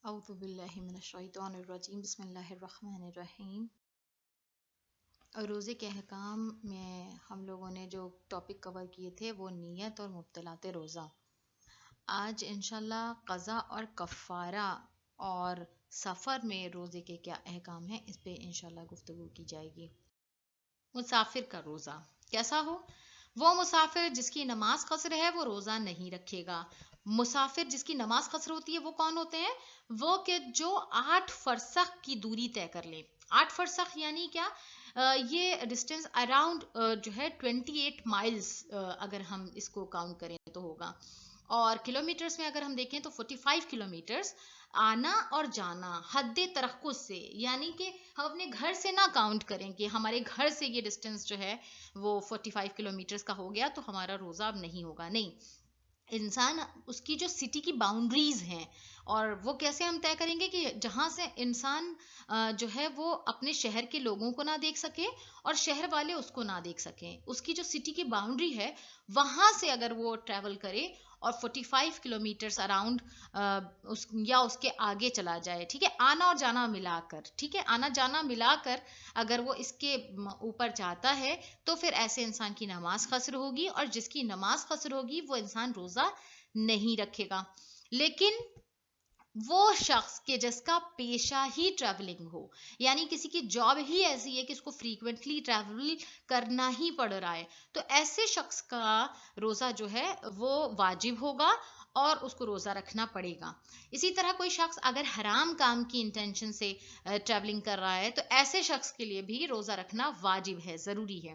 اعوذ باللہ من الشیطان الرجیم بسم اللہ الرحمن الرحیم۔ اور روزے کے احکام میں ہم لوگوں نے جو ٹاپک کور کیے تھے وہ نیت اور مبطلات روزہ۔ آج انشاءاللہ قضا اور کفارہ اور سفر میں روزے کے کیا احکام ہیں اس پہ انشاءاللہ گفتگو کی جائے گی۔ مسافر کا روزہ کیسا ہو؟ وہ مسافر جس کی نماز قصر ہے وہ روزہ نہیں رکھے گا۔ مسافر جس کی نماز قصر ہوتی ہے وہ کون ہوتے ہیں؟ وہ کہ جو 8 فرسخ کی دوری طے کر لیں۔ 8 فرسخ یعنی کیا؟ یہ ڈسٹینس اراؤنڈ جو ہے 28 مائلز اگر ہم اس کو کاؤنٹ کریں تو ہوگا، اور کلومیٹرز میں اگر ہم دیکھیں تو 45 کلومیٹرز آنا اور جانا حد ترقص سے، یعنی کہ ہم اپنے گھر سے نہ کاؤنٹ کریں کہ ہمارے گھر سے یہ ڈسٹینس جو ہے وہ 45 کلومیٹرز کا ہو گیا تو ہمارا روزہ اب نہیں ہوگا، نہیں۔ انسان اس کی جو سٹی کی باؤنڈریز ہیں، اور وہ کیسے ہم طے کریں گے کہ جہاں سے انسان جو ہے وہ اپنے شہر کے لوگوں کو نہ دیکھ سکے اور شہر والے اس کو نہ دیکھ سکیں، اس کی جو سٹی کی باؤنڈری ہے وہاں سے اگر وہ ٹریول کرے اور 45 کلومیٹرز اراؤنڈ یا اس کے آگے چلا جائے، ٹھیک ہے، آنا اور جانا ملا کر، ٹھیک ہے، آنا جانا ملا کر اگر وہ اس کے اوپر جاتا ہے تو پھر ایسے انسان کی نماز قصر ہوگی، اور جس کی نماز قصر ہوگی وہ انسان روزہ نہیں رکھے گا۔ لیکن وہ شخص کہ جس کا پیشہ ہی ٹریولنگ ہو، یعنی کسی کی جاب ہی ایسی ہے کہ اس کو فریکوینٹلی ٹریول کرنا ہی پڑ رہا ہے، تو ایسے شخص کا روزہ جو ہے وہ واجب ہوگا اور اس کو روزہ رکھنا پڑے گا۔ اسی طرح کوئی شخص اگر حرام کام کی انٹینشن سے ٹریولنگ کر رہا ہے تو ایسے شخص کے لیے بھی روزہ رکھنا واجب ہے، ضروری ہے۔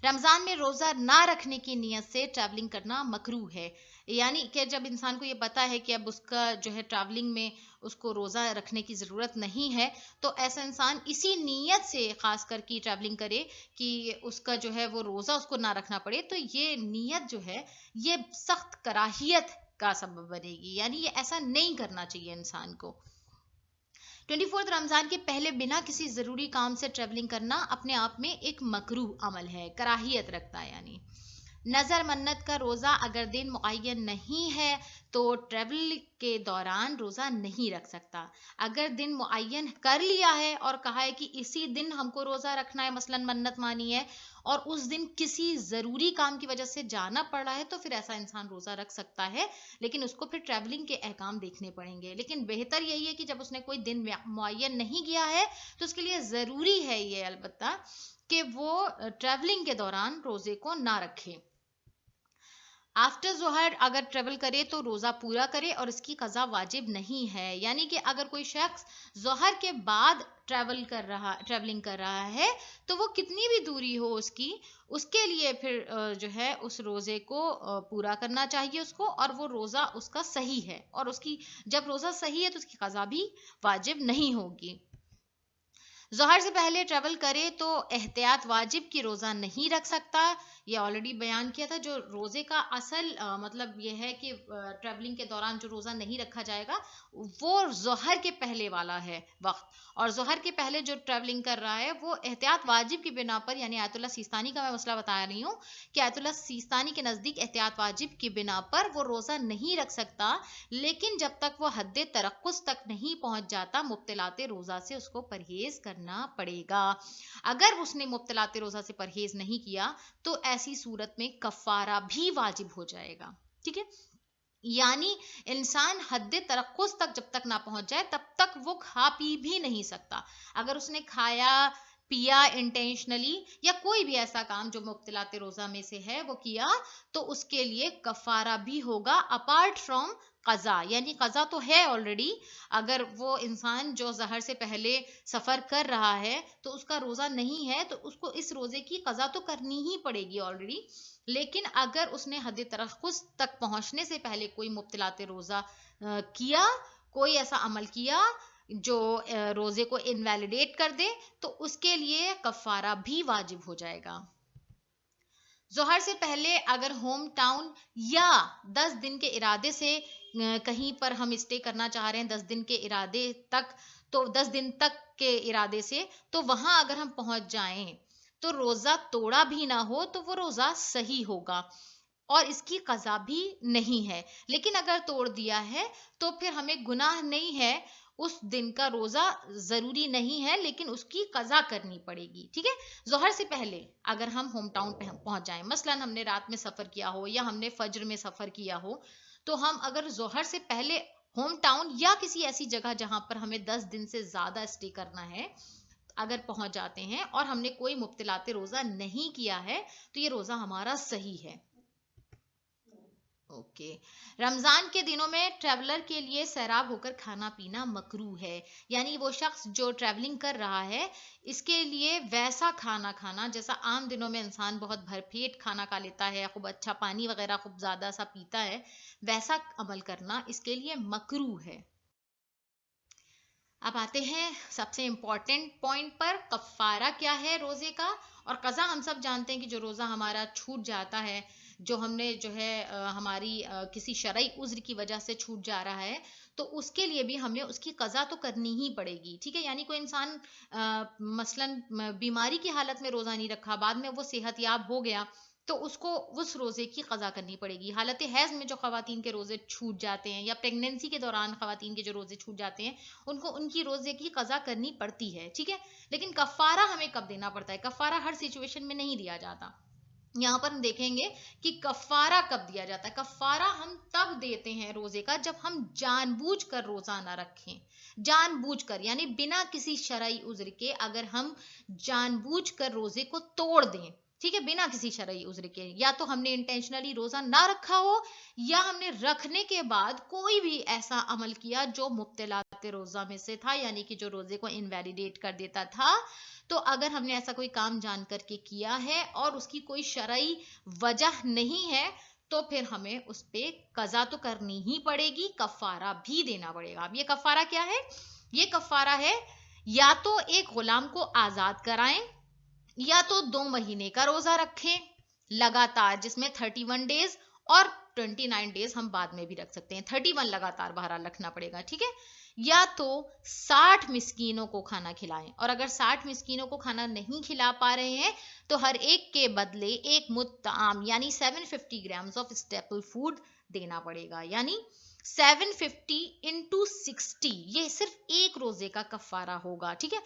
رمضان میں روزہ نہ رکھنے کی نیت سے ٹریولنگ کرنا مکروہ ہے، یعنی کہ جب انسان کو یہ پتا ہے کہ اب اس کا جو ہے ٹریولنگ میں اس کو روزہ رکھنے کی ضرورت نہیں ہے تو ایسا انسان اسی نیت سے خاص کر کی ٹریولنگ کرے کہ اس کا جو ہے وہ روزہ اس کو نہ رکھنا پڑے، تو یہ نیت جو ہے یہ سخت کراہیت کا سبب بنے گی، یعنی یہ ایسا نہیں کرنا چاہیے انسان کو۔ 24 رمضان کے پہلے بنا کسی ضروری کام سے ٹریولنگ کرنا اپنے آپ میں ایک مکروہ عمل ہے، کراہیت رکھتا ہے۔ یعنی نظر منت کا روزہ اگر دن معین نہیں ہے تو ٹریول کے دوران روزہ نہیں رکھ سکتا۔ اگر دن معین کر لیا ہے اور کہا ہے کہ اسی دن ہم کو روزہ رکھنا ہے، مثلا منت مانی ہے اور اس دن کسی ضروری کام کی وجہ سے جانا پڑ رہا ہے تو پھر ایسا انسان روزہ رکھ سکتا ہے، لیکن اس کو پھر ٹریولنگ کے احکام دیکھنے پڑیں گے۔ لیکن بہتر یہی ہے کہ جب اس نے کوئی دن معین نہیں کیا ہے تو اس کے لیے ضروری ہے یہ البتہ کہ وہ ٹریولنگ کے دوران روزے کو نہ رکھے۔ آفٹر ظہر اگر ٹریول کرے تو روزہ پورا کرے اور اس کی قضا واجب نہیں ہے، یعنی کہ اگر کوئی شخص ظہر کے بعد ٹریولنگ کر رہا ہے تو وہ کتنی بھی دوری ہو اس کے لیے پھر جو ہے اس روزے کو پورا کرنا چاہیے اس کو، اور وہ روزہ اس کا صحیح ہے، اور اس کی جب روزہ صحیح ہے تو اس کی قضا بھی واجب نہیں ہوگی۔ ظہر سے پہلے ٹریول کرے تو احتیاط واجب کی روزہ نہیں رکھ سکتا، یہ آلریڈی بیان کیا تھا۔ جو روزے کا اصل مطلب یہ ہے کہ ٹریولنگ کے دوران جو روزہ نہیں رکھا جائے گا وہ ظہر کے پہلے والا ہے وقت، اور ظہر کے پہلے جو ٹریولنگ کر رہا ہے وہ احتیاط واجب کی بنا پر، یعنی آیت اللہ سیستانی کا میں مسئلہ بتا رہی ہوں کہ آیت اللہ سیستانی کے نزدیک احتیاط واجب کی بنا پر وہ روزہ نہیں رکھ سکتا، لیکن جب تک وہ حد ترقص تک نہیں پہنچ جاتا مبطلات روزہ سے اس کو پرہیز کرنا پڑے گا۔ اگر اس نے مبطلات روزہ سے پرہیز نہیں کیا تو ایسی صورت میں کفارہ بھی واجب ہو جائے گا، ٹھیک ہے، یعنی انسان حد ترقص تک جب تک نہ پہنچ جائے تب تک وہ کھا پی بھی نہیں سکتا۔ اگر اس نے کھایا پیا انٹینشنلی یا کوئی بھی ایسا کام جو مبطلات روزہ میں سے ہے وہ کیا تو اس کے لیے کفارہ بھی ہوگا اپارٹ فرام قضا، یعنی قضا تو ہے آلریڈی، اگر وہ انسان جو ظہر سے پہلے سفر کر رہا ہے تو اس کا روزہ نہیں ہے تو اس کو اس روزے کی قضا تو کرنی ہی پڑے گی آلریڈی، لیکن اگر اس نے حد ترقص تک پہنچنے سے پہلے کوئی مبطلات روزہ کیا، کوئی ایسا عمل کیا جو روزے کو انویلیڈیٹ کر دے تو اس کے لیے کفارہ بھی واجب ہو جائے گا۔ ظہر سے پہلے اگر ہوم ٹاؤن یا 10 دن کے ارادے سے کہیں پر ہم اسٹے کرنا چاہ رہے ہیں 10 دن کے ارادے تک، تو 10 دن تک کے ارادے سے تو وہاں اگر ہم پہنچ جائیں تو روزہ توڑا بھی نہ ہو تو وہ روزہ صحیح ہوگا۔ اور اس کی قضا بھی نہیں ہے. لیکن اگر توڑ دیا ہے تو پھر ہمیں گناہ نہیں ہے, اس دن کا روزہ ضروری نہیں ہے, لیکن اس کی قضا کرنی پڑے گی. ٹھیک ہے, ظہر سے پہلے اگر ہم ہوم ٹاؤن پہ پہنچ جائیں, مثلا ہم نے رات میں سفر کیا ہو یا ہم نے فجر میں سفر کیا ہو, تو ہم اگر ظہر سے پہلے ہوم ٹاؤن یا کسی ایسی جگہ جہاں پر ہمیں 10 دن سے زیادہ اسٹے کرنا ہے اگر پہنچ جاتے ہیں اور ہم نے کوئی مبتلات روزہ نہیں کیا ہے, تو یہ روزہ ہمارا صحیح ہے. اوکے. رمضان کے دنوں میں ٹریولر کے لیے سیراب ہو کر کھانا پینا مکروہ ہے, یعنی وہ شخص جو ٹریولنگ کر رہا ہے اس کے لیے ویسا کھانا کھانا جیسا عام دنوں میں انسان بہت بھر پیٹ کھانا کھا لیتا ہے, خوب اچھا پانی وغیرہ خوب زیادہ سا پیتا ہے, ویسا عمل کرنا اس کے لیے مکروہ ہے. اب آتے ہیں سب سے امپورٹنٹ پوائنٹ پر, کفارہ کیا ہے روزے کا. اور قضا ہم سب جانتے ہیں کہ جو روزہ ہمارا چھوٹ جاتا ہے, جو ہم نے جو ہے ہماری کسی شرعی عذر کی وجہ سے چھوٹ جا رہا ہے, تو اس کے لیے بھی ہمیں اس کی قضا تو کرنی ہی پڑے گی. ٹھیک ہے, یعنی کوئی انسان مثلاً بیماری کی حالت میں روزہ نہیں رکھا, بعد میں وہ صحت یاب ہو گیا, تو اس کو اس روزے کی قضا کرنی پڑے گی. حالت حیض میں جو خواتین کے روزے چھوٹ جاتے ہیں, یا پریگنینسی کے دوران خواتین کے جو روزے چھوٹ جاتے ہیں, ان کو ان کی روزے کی قضا کرنی پڑتی ہے. ٹھیک ہے, لیکن کفارہ ہمیں کب دینا پڑتا ہے؟ کفارہ ہر سچویشن میں نہیں دیا جاتا. یہاں پر ہم دیکھیں گے کہ کفارہ کب دیا جاتا ہے. کفارہ ہم تب دیتے ہیں روزے کا جب ہم جان بوجھ کر روزہ نہ رکھیں. جان بوجھ کر یعنی بنا کسی شرعی عذر کے اگر ہم جان بوجھ کر روزے کو توڑ دیں, ٹھیک ہے, بنا کسی شرعی عذر کے, یا تو ہم نے انٹینشنلی روزہ نہ رکھا ہو, یا ہم نے رکھنے کے بعد کوئی بھی ایسا عمل کیا جو مبتلات روزہ میں سے تھا, یعنی کہ جو روزے کو انویلیڈیٹ کر دیتا تھا. تو اگر ہم نے ایسا کوئی کام جان کر کے کیا ہے اور اس کی کوئی شرعی وجہ نہیں ہے, تو پھر ہمیں اس پہ قضا تو کرنی ہی پڑے گی, کفارہ بھی دینا پڑے گا. اب یہ کفارہ کیا ہے؟ یہ کفارہ ہے یا تو ایک غلام کو آزاد کرائیں, یا تو 2 مہینے کا روزہ رکھیں لگاتار, جس میں 31 ڈیز اور 29 ڈیز ہم بعد میں بھی رکھ سکتے ہیں, 31 لگاتار بہرحال رکھنا پڑے گا. ٹھیک ہے, یا تو 60 مسکینوں کو کھانا کھلائیں, اور اگر 60 مسکینوں کو کھانا نہیں کھلا پا رہے ہیں تو ہر ایک کے بدلے ایک مد طعام یعنی 750 گرامز آف اسٹیپل فوڈ دینا پڑے گا. یعنی 750 into 60, یہ صرف ایک روزے کا کفارہ ہوگا. ٹھیک ہے,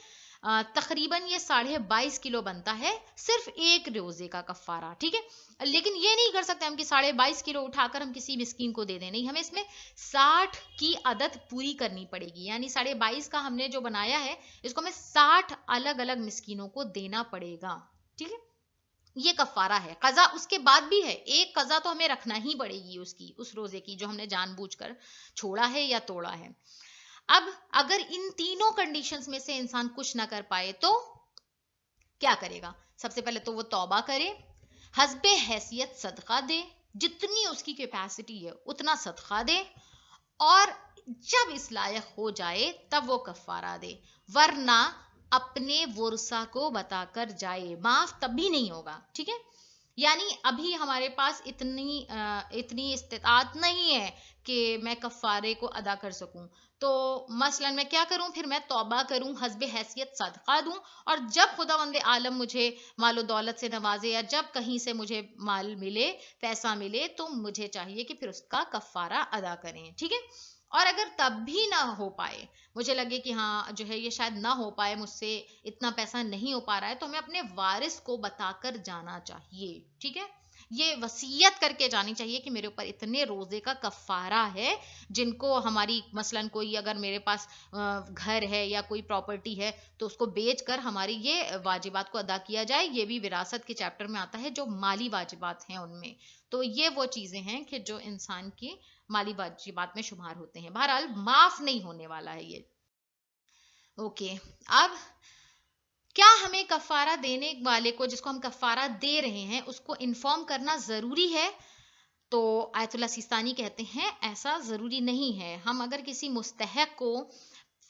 تقریباً یہ 22.5 کلو بنتا ہے صرف ایک روزے کا کفارہ. ٹھیک ہے, لیکن یہ نہیں کر سکتے ہم کہ 22.5 کلو اٹھا کر ہم کسی مسکین کو دے دیں, نہیں, ہمیں اس میں 60 کی عدد پوری کرنی پڑے گی. یعنی 22.5 کا ہم نے جو بنایا ہے اس کو ہمیں 60 الگ الگ مسکینوں کو دینا پڑے گا. ٹھیک ہے, یہ کفارہ ہے. قضا اس کے بعد بھی ہے, ایک قضا تو ہمیں رکھنا ہی پڑے گی اس روزے کی جو ہم نے جان بوجھ کر چھوڑا ہے یا توڑا ہے. اب اگر ان تینوں کنڈیشنز میں سے انسان کچھ نہ کر پائے تو کیا کرے گا؟ سب سے پہلے تو وہ توبہ کرے, حسب حیثیت صدقہ دے, جتنی اس کی کیپیسٹی ہے اتنا صدقہ دے, اور جب اس لائق ہو جائے تب وہ کفارہ دے, ورنہ اپنے ورثہ کو بتا کر جائے, معاف تب بھی نہیں ہوگا. ٹھیک ہے, یعنی ابھی ہمارے پاس اتنی استطاعت نہیں ہے کہ میں کفارے کو ادا کر سکوں, تو مثلا میں کیا کروں, پھر میں توبہ کروں, حسب حیثیت صدقہ دوں, اور جب خداوند عالم مجھے مال و دولت سے نوازے یا جب کہیں سے مجھے مال ملے, پیسہ ملے, تو مجھے چاہیے کہ پھر اس کا کفارہ ادا کریں. ٹھیک ہے, اور اگر تب بھی نہ ہو پائے, مجھے لگے کہ ہاں جو ہے یہ شاید نہ ہو پائے, مجھ سے اتنا پیسہ نہیں ہو پا رہا ہے, تو ہمیں اپنے وارث کو بتا کر جانا چاہیے. ٹھیک ہے, یہ وصیت کر کے جانی چاہیے کہ میرے اوپر اتنے روزے کا کفارہ ہے, جن کو ہماری مثلاً کوئی اگر میرے پاس گھر ہے یا کوئی پراپرٹی ہے تو اس کو بیچ کر ہماری یہ واجبات کو ادا کیا جائے. یہ بھی وراثت کے چیپٹر میں آتا ہے جو مالی واجبات ہیں ان میں. تو یہ وہ چیزیں ہیں کہ جو انسان کی مالی واجبات میں شمار ہوتے ہیں. بہرحال معاف نہیں ہونے والا ہے یہ. اوکے, اب کیا ہمیں کفارہ دینے والے کو, جس کو ہم کفارہ دے رہے ہیں, اس کو انفارم کرنا ضروری ہے؟ تو آیت اللہ سیستانی کہتے ہیں ایسا ضروری نہیں ہے. ہم اگر کسی مستحق کو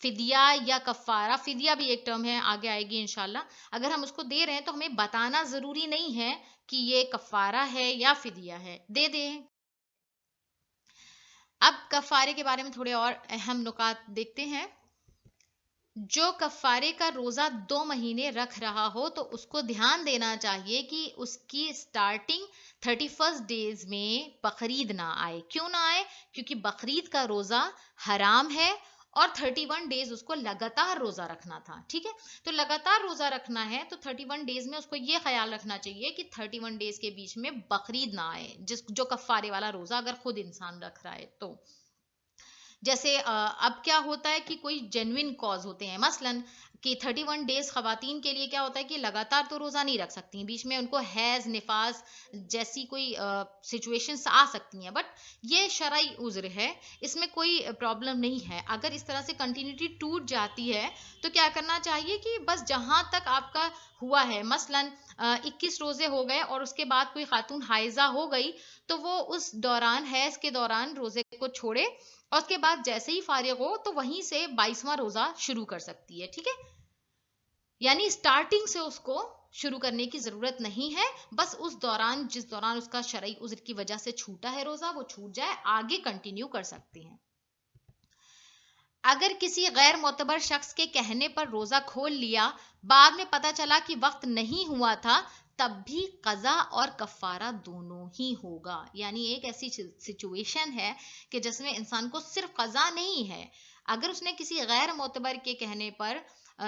فدیہ یا کفارہ, فدیہ بھی ایک ٹرم ہے, آگے آئے گی انشاءاللہ, اگر ہم اس کو دے رہے ہیں تو ہمیں بتانا ضروری نہیں ہے کہ یہ کفارہ ہے یا فدیہ ہے, دے دیں. اب کفارے کے بارے میں تھوڑے اور اہم نکات دیکھتے ہیں. جو کفارے کا روزہ 2 مہینے رکھ رہا ہو تو اس کو دھیان دینا چاہیے کہ اس کی سٹارٹنگ 31 ڈیز میں بقرعید نہ آئے. کیوں نہ آئے؟ کیونکہ بقرعید کا روزہ حرام ہے اور 31 ڈیز اس کو لگاتار روزہ رکھنا تھا. ٹھیک ہے، تو لگاتار روزہ رکھنا ہے تو 31 ڈیز میں اس کو یہ خیال رکھنا چاہیے کہ 31 ڈیز کے بیچ میں بقرعید نہ آئے، جو کفارے والا روزہ اگر خود انسان رکھ رہا ہے تو. جیسے اب کیا ہوتا ہے کہ کوئی جینوئن کاز ہوتے ہیں، مثلاً کہ 31 ڈیز خواتین کے لیے کیا ہوتا ہے کہ لگاتار تو روزہ نہیں رکھ سکتی، بیچ میں ان کو حیض نفاس جیسی کوئی سچویشنز آ سکتی ہیں، بٹ یہ شرعی عذر ہے، اس میں کوئی پرابلم نہیں ہے. اگر اس طرح سے کنٹینیوٹی ٹوٹ جاتی ہے تو کیا کرنا چاہیے کہ بس جہاں تک آپ کا ہوا ہے، مثلاً 21 روزے ہو گئے اور اس کے بعد کوئی خاتون حائضہ ہو گئی تو وہ اس دوران حیض کے دوران روزے کو چھوڑے اور اس کے بعد جیسے ہی فارغ ہو تو وہیں سے 22واں روزہ شروع کر سکتی ہے. ٹھیک ہے، یعنی سٹارٹنگ سے اس کو شروع کرنے کی ضرورت نہیں ہے، بس اس دوران جس دوران اس کا شرعی عذر کی وجہ سے چھوٹا ہے روزہ وہ چھوٹ جائے، آگے کنٹینیو کر سکتے ہیں. اگر کسی غیر معتبر شخص کے کہنے پر روزہ کھول لیا، بعد میں پتہ چلا کہ وقت نہیں ہوا تھا، تب بھی قضا اور کفارہ دونوں ہی ہوگا. یعنی ایک ایسی سچویشن ہے کہ جس میں انسان کو صرف قضا نہیں ہے. اگر اس نے کسی غیر معتبر کے کہنے پر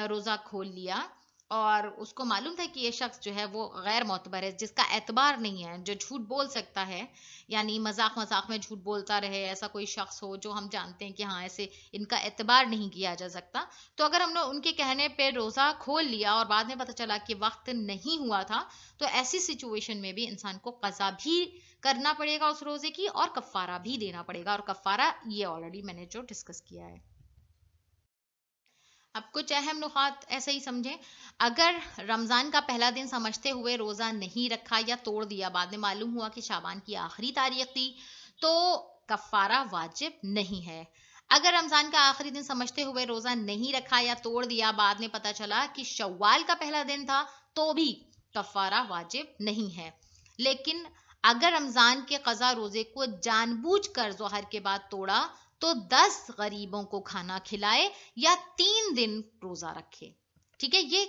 روزہ کھول لیا اور اس کو معلوم تھا کہ یہ شخص جو ہے وہ غیر معتبر ہے، جس کا اعتبار نہیں ہے، جو جھوٹ بول سکتا ہے، یعنی مذاق میں جھوٹ بولتا رہے، ایسا کوئی شخص ہو جو ہم جانتے ہیں کہ ہاں ایسے ان کا اعتبار نہیں کیا جا سکتا، تو اگر ہم نے ان کے کہنے پہ روزہ کھول لیا اور بعد میں پتہ چلا کہ وقت نہیں ہوا تھا، تو ایسی سچویشن میں بھی انسان کو قضا بھی کرنا پڑے گا اس روزے کی اور کفارہ بھی دینا پڑے گا. اور کفارہ یہ آلریڈی میں نے جو ڈسکس کیا ہے. اب کچھ اہم نکات ایسے ہی سمجھیں. اگر رمضان کا پہلا دن سمجھتے ہوئے روزہ نہیں رکھا یا توڑ دیا، بعد میں معلوم ہوا کہ شعبان کی آخری تاریخ تھی، تو کفارہ واجب نہیں ہے. اگر رمضان کا آخری دن سمجھتے ہوئے روزہ نہیں رکھا یا توڑ دیا، بعد میں پتہ چلا کہ شوال کا پہلا دن تھا، تو بھی کفارہ واجب نہیں ہے. لیکن اگر رمضان کے قضا روزے کو جان بوجھ کر ظہر کے بعد توڑا تو 10 غریبوں کو کھانا کھلائے یا 3 دن روزہ رکھے. ٹھیک ہے، یہ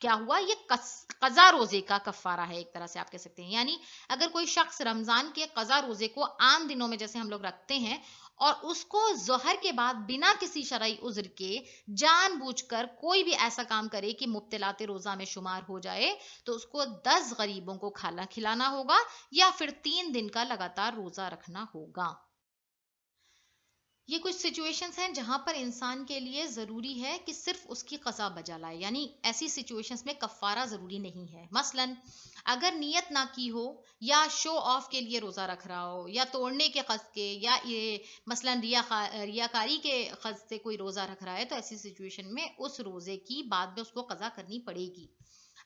کیا ہوا؟ یہ قضا روزے کا کفارہ ہے، ایک طرح سے آپ کہہ سکتے ہیں. یعنی اگر کوئی شخص رمضان کے قضا روزے کو عام دنوں میں جیسے ہم لوگ رکھتے ہیں اور اس کو ظہر کے بعد بنا کسی شرعی عذر کے جان بوجھ کر کوئی بھی ایسا کام کرے کہ مبتلات روزہ میں شمار ہو جائے، تو اس کو 10 غریبوں کو کھانا کھلانا ہوگا یا پھر 3 دن کا لگاتار روزہ رکھنا ہوگا. یہ کچھ سچویشنز ہیں جہاں پر انسان کے لیے ضروری ہے کہ صرف اس کی قضا بجا لائے، یعنی ایسی سچویشنز میں کفارہ ضروری نہیں ہے. مثلا اگر نیت نہ کی ہو یا شو آف کے لیے روزہ رکھ رہا ہو یا توڑنے کے قصد کے یا مثلا ریاکاری کے قصد سے کوئی روزہ رکھ رہا ہے، تو ایسی سچویشن میں اس روزے کی بعد میں اس کو قضا کرنی پڑے گی.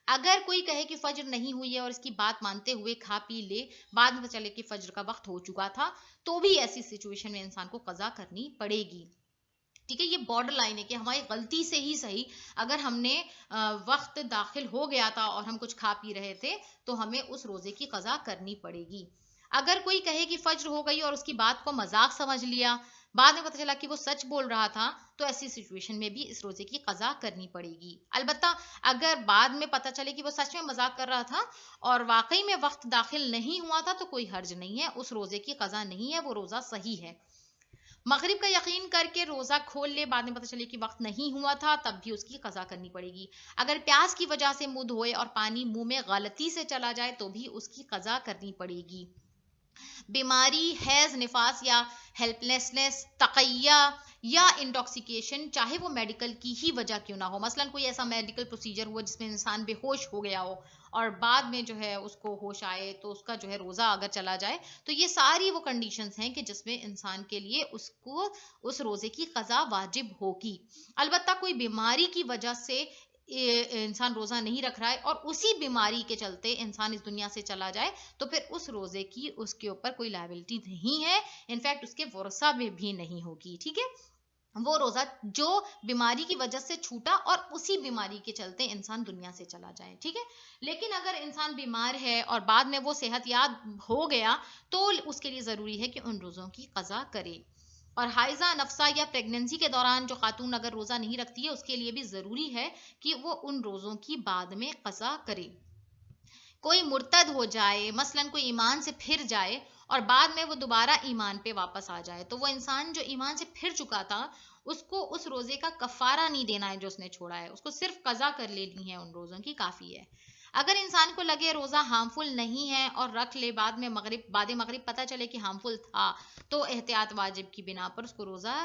اگر کوئی کہے کہ فجر نہیں ہوئی ہے اور اس کی بات مانتے ہوئے کھا پی لے، بعد میں چلے کہ فجر کا وقت ہو چکا تھا، تو بھی ایسی سچویشن میں انسان کو قضا کرنی پڑے گی. ٹھیک ہے، یہ بارڈر لائن ہے کہ ہماری غلطی سے ہی صحیح اگر ہم نے وقت داخل ہو گیا تھا اور ہم کچھ کھا پی رہے تھے تو ہمیں اس روزے کی قضا کرنی پڑے گی. اگر کوئی کہے کہ فجر ہو گئی اور اس کی بات کو مذاق سمجھ لیا، بعد میں پتہ چلا کہ وہ سچ بول رہا تھا، تو ایسی سچویشن میں بھی اس روزے کی قضا کرنی پڑے گی. البتہ اگر بعد میں پتہ چلے کہ وہ سچ میں مذاق کر رہا تھا اور واقعی میں وقت داخل نہیں ہوا تھا، تو کوئی حرج نہیں ہے، اس روزے کی قضا نہیں ہے، وہ روزہ صحیح ہے. مغرب کا یقین کر کے روزہ کھول لے، بعد میں پتہ چلے کہ وقت نہیں ہوا تھا، تب بھی اس کی قضا کرنی پڑے گی. اگر پیاس کی وجہ سے منہ دھوئے اور پانی منہ میں غلطی سے چلا جائے تو بھی اس کی قضا کرنی پڑے گی. بیماری، حیض نفاس یا ہیلپلیسنس، تقیہ یا انٹاکسیکیشن، چاہے وہ میڈیکل کی ہی وجہ کیوں نہ ہو، مثلا کوئی ایسا میڈیکل پروسیجر ہوا جس میں انسان بے ہوش ہو گیا ہو اور بعد میں جو ہے اس کو ہوش آئے تو اس کا جو ہے روزہ اگر چلا جائے، تو یہ ساری وہ کنڈیشنز ہیں کہ جس میں انسان کے لیے اس کو اس روزے کی قضا واجب ہوگی. البتہ کوئی بیماری کی وجہ سے انسان روزہ نہیں رکھ رہا ہے اور اسی بیماری کے چلتے انسان اس دنیا سے چلا جائے، تو پھر اس روزے کی اس کے اوپر کوئی لائبلٹی نہیں ہے، انفیکٹ اس کے ورثہ میں بھی نہیں ہوگی. ٹھیک ہے، وہ روزہ جو بیماری کی وجہ سے چھوٹا اور اسی بیماری کے چلتے انسان دنیا سے چلا جائے. ٹھیک ہے، لیکن اگر انسان بیمار ہے اور بعد میں وہ صحت یاب ہو گیا تو اس کے لیے ضروری ہے کہ ان روزوں کی قضا کرے. اور حائضہ نفسہ یا پریگننسی کے دوران جو خاتون اگر روزہ نہیں رکھتی ہے اس کے لیے بھی ضروری ہے کہ وہ ان روزوں کی بعد میں قضا کرے. کوئی مرتد ہو جائے، مثلاً کوئی ایمان سے پھر جائے اور بعد میں وہ دوبارہ ایمان پہ واپس آ جائے، تو وہ انسان جو ایمان سے پھر چکا تھا اس کو اس روزے کا کفارہ نہیں دینا ہے جو اس نے چھوڑا ہے، اس کو صرف قضا کر لینی ہے ان روزوں کی، کافی ہے. اگر انسان کو لگے روزہ ہارمفل نہیں ہے اور رکھ لے، بعد مغرب پتہ چلے کہ ہارمفل تھا، تو احتیاط واجب کی بنا پر اس کو روزہ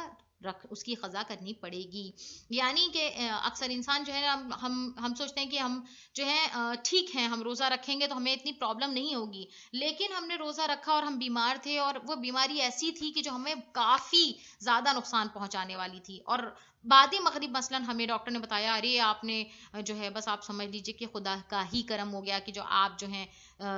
اس کی قضا کرنی پڑے گی. یعنی کہ اکثر انسان جو ہے ہم سوچتے ہیں کہ ہم جو ہے ٹھیک ہیں، ہم روزہ رکھیں گے تو ہمیں اتنی پرابلم نہیں ہوگی، لیکن ہم نے روزہ رکھا اور ہم بیمار تھے اور وہ بیماری ایسی تھی کہ جو ہمیں کافی زیادہ نقصان پہنچانے والی تھی، اور بعد مغرب مثلاً ہمیں ڈاکٹر نے بتایا ارے آپ نے جو ہے بس آپ سمجھ لیجیے کہ خدا کا ہی کرم ہو گیا کہ جو آپ جو ہیں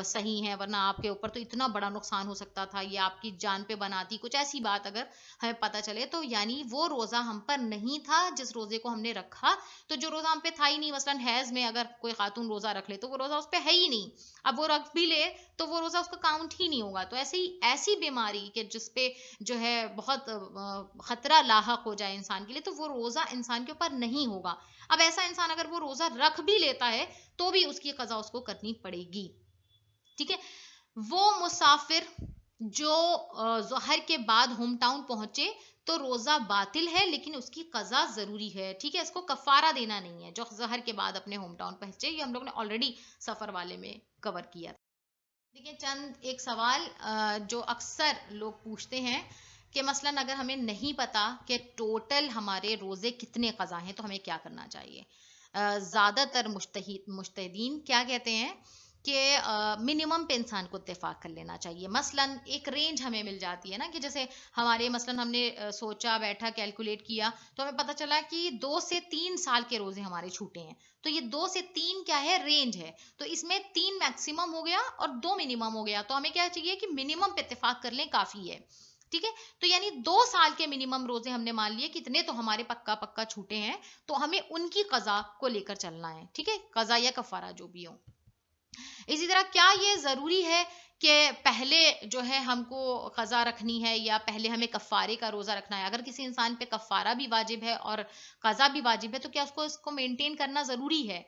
صحیح ہیں، ورنہ آپ کے اوپر تو اتنا بڑا نقصان ہو سکتا تھا، یہ آپ کی جان پہ بناتی، کچھ ایسی بات اگر ہمیں پتہ چلے تو یعنی وہ روزہ ہم پر نہیں تھا جس روزے کو ہم نے رکھا، تو جو روزہ ہم پہ تھا ہی نہیں. مثلاً حیض میں اگر کوئی خاتون روزہ رکھ لے تو وہ روزہ اس پہ ہے ہی نہیں، اب وہ رکھ بھی لے تو وہ روزہ اس کا کاؤنٹ ہی نہیں ہوگا. تو ایسی بیماری کہ جس پہ جو ہے بہت خطرہ لاحق ہو جائے انسان کے لیے، تو وہ روزہ انسان کے اوپر نہیں ہوگا. اب ایسا انسان اگر وہ روزہ رکھ بھی لیتا ہے تو بھی اس کی قضا اس کو کرنی پڑے گی. ٹھیک ہے. وہ مسافر جو ظہر کے بعد ہوم ٹاؤن پہنچے تو روزہ باطل ہے لیکن اس کی قضا ضروری ہے. ٹھیک ہے، اس کو کفارہ دینا نہیں ہے جو ظہر کے بعد اپنے ہوم ٹاؤن پہنچے. یہ ہم لوگ نے آلریڈی سفر والے میں کور کیا. دیکھیں چند ایک سوال جو اکثر لوگ پوچھتے ہیں کہ مثلاً اگر ہمیں نہیں پتا کہ ٹوٹل ہمارے روزے کتنے قضا ہیں تو ہمیں کیا کرنا چاہیے. زیادہ تر مجتہدین کیا کہتے ہیں کہ منیمم پہ انسان کو اتفاق کر لینا چاہیے. مثلاً ایک رینج ہمیں مل جاتی ہے نا، کہ جیسے ہمارے مثلاً ہم نے سوچا بیٹھا کیلکولیٹ کیا تو ہمیں پتہ چلا کہ 2 سے 3 سال کے روزے ہمارے چھوٹے ہیں. تو یہ 2 سے 3 کیا ہے، رینج ہے. تو اس میں 3 میکسیمم ہو گیا اور 2 منیمم ہو گیا. تو ہمیں کیا چاہیے کہ منیمم پہ اتفاق کر لیں، کافی ہے. ٹھیک ہے، تو یعنی 2 سال کے منیمم روزے ہم نے مان لیے کتنے تو ہمارے پکا چھوٹے ہیں، تو ہمیں ان کی قضا کو لے کر چلنا ہے. ٹھیک ہے، قضا یا کفارہ جو بھی ہو. اسی طرح کیا یہ ضروری ہے کہ پہلے جو ہے ہم کو قضا رکھنی ہے یا پہلے ہمیں کفارے کا روزہ رکھنا ہے؟ اگر کسی انسان پہ کفارہ بھی واجب ہے اور قضا بھی واجب ہے تو کیا اس کو مینٹین کرنا ضروری ہے؟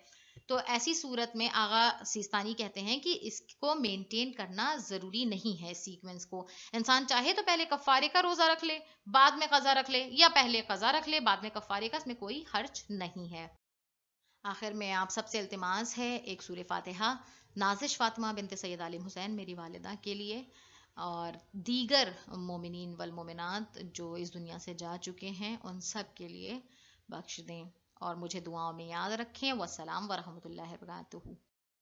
تو ایسی صورت میں آغا سیستانی کہتے ہیں کہ اس کو مینٹین کرنا ضروری نہیں ہے. سیکوینس کو انسان چاہے تو پہلے کفارے کا روزہ رکھ لے، بعد میں قضا رکھ لے، یا پہلے قضا رکھ لے بعد میں کفارے کا، اس میں کوئی حرج نہیں ہے. آخر میں آپ سب سے التماس ہے ایک سورہ فاتحہ نازش فاطمہ بنت سید عالم حسین میری والدہ کے لیے اور دیگر مومنین والمومنات جو اس دنیا سے جا چکے ہیں ان سب کے لیے بخش دیں، اور مجھے دعاؤں میں یاد رکھیں. والسلام ورحمۃ اللہ وبرکاتہ.